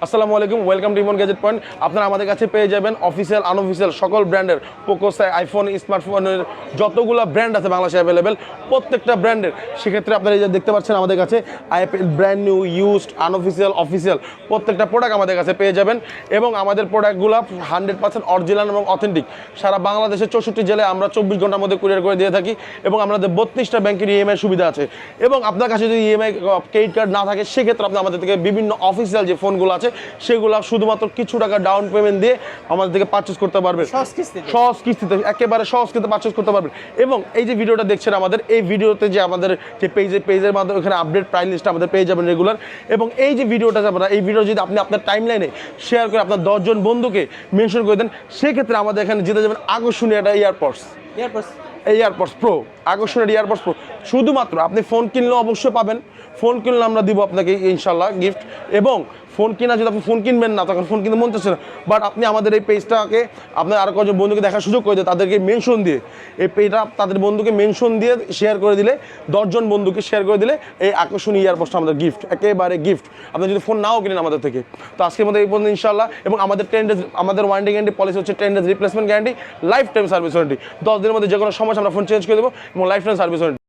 আসসালামু আলাইকুম, welcome to Emon gadget point. আপনারা আমাদের কাছে পেয়ে যাবেন অফিসিয়াল আনঅফিসিয়াল সকল ব্র্যান্ডের পোকো, আইফোন, স্মার্টফোনের যতগুলো ব্র্যান্ড আছে বাংলাদেশে অ্যাভেলেবেল, প্রত্যেকটা ব্র্যান্ডের। সেক্ষেত্রে আপনারা এই যে দেখতে পাচ্ছেন আমাদের কাছে brand new, used, unofficial, official প্রত্যেকটা প্রোডাক্ট আমাদের কাছে পেয়ে যাবেন। এবং আমাদের প্রোডাক্টগুলো 100% অরিজিনাল এবং অথেন্টিক। সারা বাংলাদেশের 64 জেলায় আমরা 24 ঘন্টার মধ্যে কুরিয়ার করে দিয়ে থাকি এবং আমাদের 32টা ব্যাংকের ইএমআই সুবিধা আছে। এবং আপনার কাছে যদি ইএমআই ক্রেডিট কার্ড না থাকে সেক্ষেত্রে আপনি আমাদের থেকে বিভিন্ন অফিসিয়াল যে ফোনগুলো আছে সেগুলো শুধুমাত্র কিছু টাকা ডাউন পেমেন্ট দিয়ে আমাদের থেকে পারচেস করতে পারবেন, সহজ কিস্তিতে, একেবারে সহজ কিস্তিতে পারচেস করতে পারবেন। এবং এই যে ভিডিওটা দেখছেন আমাদের, এই ভিডিওতে যে আমাদের যে পেজের মাধ্যমে ওখানে আপডেট প্রাইস লিস্ট আমাদের পেয়ে যাবেন রেগুলার। এবং এই যে ভিডিওটা আপনারা, এই ভিডিও যদি আপনি আপনার টাইম লাইনে শেয়ার করে আপনার 10 জন বন্ধুকে মেনশন করে দেন, সেক্ষেত্রে আমাদের এখানে জিতে যাবেন আকর্ষণীয় একটা এয়ারপডস প্রো, আকর্ষণীয় এয়ারপডস প্রো। শুধুমাত্র আপনি ফোন কিনলেও অবশ্যই পাবেন, ফোন কিনলে আমরা দিব আপনাকে ইনশাল্লাহ গিফট। এবং ফোন কিনা যদি আপনি ফোন কিনবেন না, তখন ফোন কিনতে মন চাচ্ছে না, বাট আপনি আমাদের এই পেজটাকে আপনার আরও কয়েকজন বন্ধুকে দেখার সুযোগ করে দিয়ে তাদেরকে মেনশন দিয়ে, এই পেজটা তাদের বন্ধুকে মেনশন দিয়ে শেয়ার করে দিলে, 10 জন বন্ধুকে শেয়ার করে দিলে এই আকর্ষণীয় এয়ারপডসটা আমাদের গিফট, একেবারে গিফট। আপনি যদি ফোন নাও কিনেন আমাদের থেকে। তো আজকের মধ্যে এই পর্যন্ত ইনশাল্লাহ। এবং আমাদের 10 ডেজ, আমাদের ওয়ারেন্টি গ্যারান্টি পলিসি হচ্ছে 10 days replacement guarantee, life time service warranty. 10 দিনের মধ্যে যে কোনো সমস্যা আমরা ফোন চেঞ্জ করে দেবো এবং লাইফ টাইম সার্ভিস ওয়ারেন্টি।